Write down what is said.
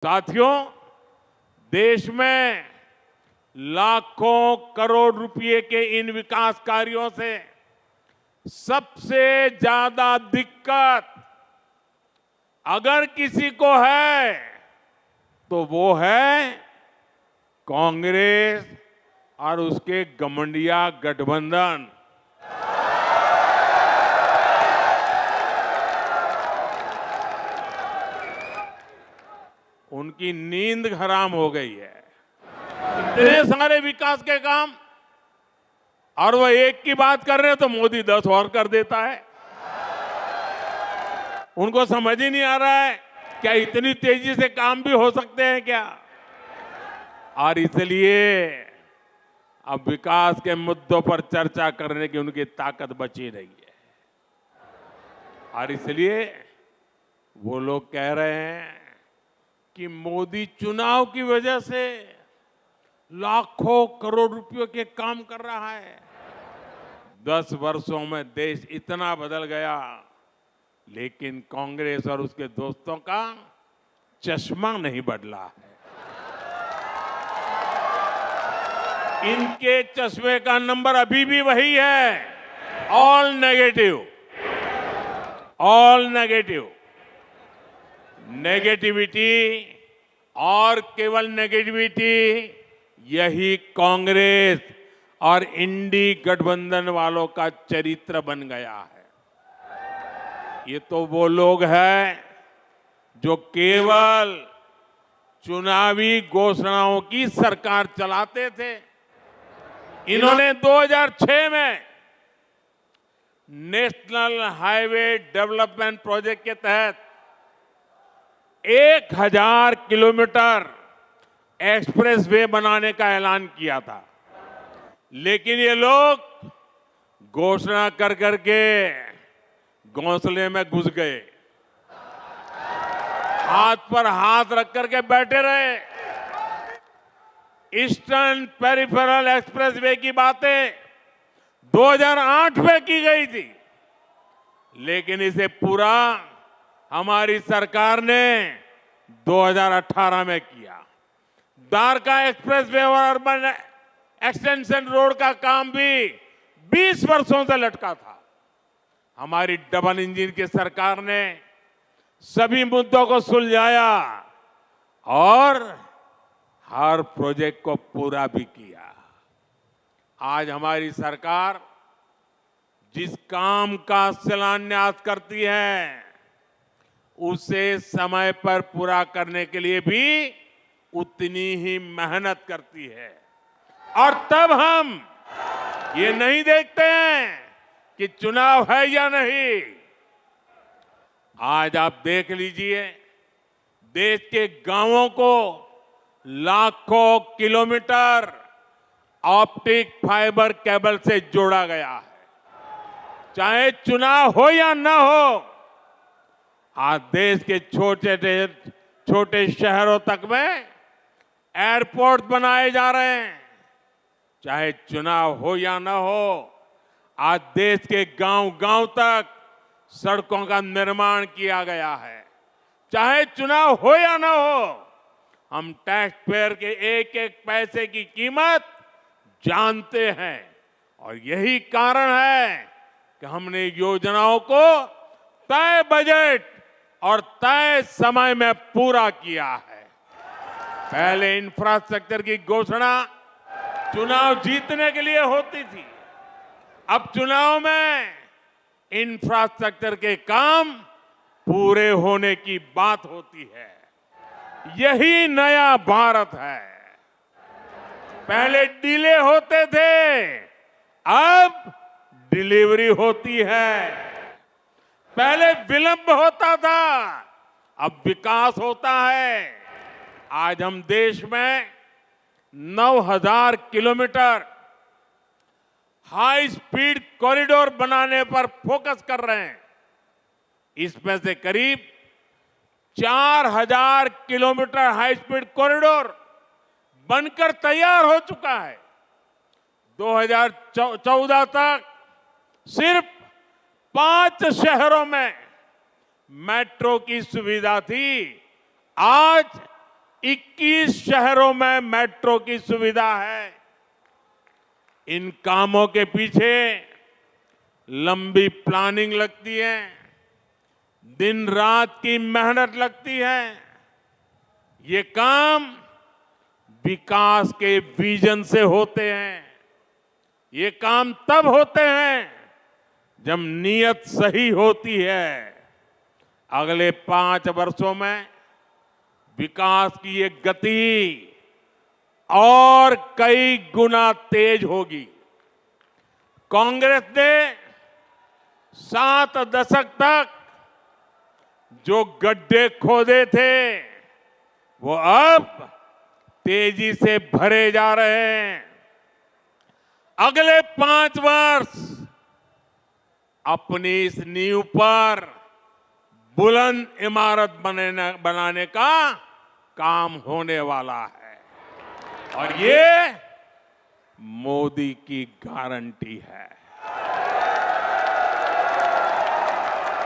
साथियों, देश में लाखों करोड़ रुपए के इन विकास कार्यों से सबसे ज्यादा दिक्कत अगर किसी को है तो वो है कांग्रेस और उसके गठबंधन गठबंधन। उनकी नींद हराम हो गई है। इतने सारे विकास के काम और वो एक की बात कर रहे हैं तो मोदी 10 और कर देता है। उनको समझ ही नहीं आ रहा है क्या इतनी तेजी से काम भी हो सकते हैं क्या। और इसलिए अब विकास के मुद्दों पर चर्चा करने की उनकी ताकत बची नहीं है। और इसलिए वो लोग कह रहे हैं कि मोदी चुनाव की वजह से लाखों करोड़ रुपयों के काम कर रहा है। 10 वर्षों में देश इतना बदल गया, लेकिन कांग्रेस और उसके दोस्तों का चश्मा नहीं बदला है। इनके चश्मे का नंबर अभी भी वही है, all negative, all negative. Negativity और केवल नेगेटिविटी यही कांग्रेस और इंडी गठबंधन वालों का चरित्र बन गया है। ये तो वो लोग हैं जो केवल चुनावी घोषणाओं की सरकार चलाते थे। इन्होंने 2006 में नेशनल हाईवे डेवलपमेंट प्रोजेक्ट के तहत 1000 किलोमीटर एक्सप्रेसवे बनाने का ऐलान किया था, लेकिन ये लोग घोषणा कर करके घोंसले में घुस गए, हाथ पर हाथ रख करके बैठे रहे। ईस्टर्न पेरिफेरल एक्सप्रेसवे की बातें 2008 में की गई थी, लेकिन इसे पूरा हमारी सरकार ने 2018 में किया। द्वारका एक्सप्रेसवे और अर्बन एक्सटेंशन रोड का काम भी 20 वर्षों से लटका था। हमारी डबल इंजन की सरकार ने सभी मुद्दों को सुलझाया और हर प्रोजेक्ट को पूरा भी किया। आज हमारी सरकार जिस काम का शिलान्यास करती है उसे समय पर पूरा करने के लिए भी उतनी ही मेहनत करती है। और तब हम ये नहीं देखते हैं कि चुनाव है या नहीं। आज आप देख लीजिए, देश के गांवों को लाखों किलोमीटर ऑप्टिक फाइबर केबल से जोड़ा गया है। चाहे चुनाव हो या ना हो, आज देश के छोटे शहरों तक में एयरपोर्ट बनाए जा रहे हैं। चाहे चुनाव हो या ना हो, आज देश के गांव-गांव तक सड़कों का निर्माण किया गया है। चाहे चुनाव हो या ना हो, हम टैक्स पेयर के एक एक पैसे की कीमत जानते हैं और यही कारण है कि हमने योजनाओं को तय बजट और तय समय में पूरा किया है। पहले इंफ्रास्ट्रक्चर की घोषणा चुनाव जीतने के लिए होती थी, अब चुनाव में इंफ्रास्ट्रक्चर के काम पूरे होने की बात होती है। यही नया भारत है। पहले डिले होते थे, अब डिलीवरी होती है। पहले विलंब होता था, अब विकास होता है। आज हम देश में 9000 किलोमीटर हाई स्पीड कॉरिडोर बनाने पर फोकस कर रहे हैं। इसमें से करीब 4000 किलोमीटर हाई स्पीड कॉरिडोर बनकर तैयार हो चुका है। 2014 तक सिर्फ 5 शहरों में मेट्रो की सुविधा थी, आज 21 शहरों में मेट्रो की सुविधा है। इन कामों के पीछे लंबी प्लानिंग लगती है, दिन रात की मेहनत लगती है। ये काम विकास के विजन से होते हैं। ये काम तब होते हैं जब नीयत सही होती है। अगले 5 वर्षों में विकास की ये गति और कई गुना तेज होगी। कांग्रेस ने 7 दशक तक जो गड्ढे खोदे थे वो अब तेजी से भरे जा रहे हैं। अगले 5 वर्ष अपनी इस नींव पर बुलंद इमारत बनाने का काम होने वाला है और ये मोदी की गारंटी है।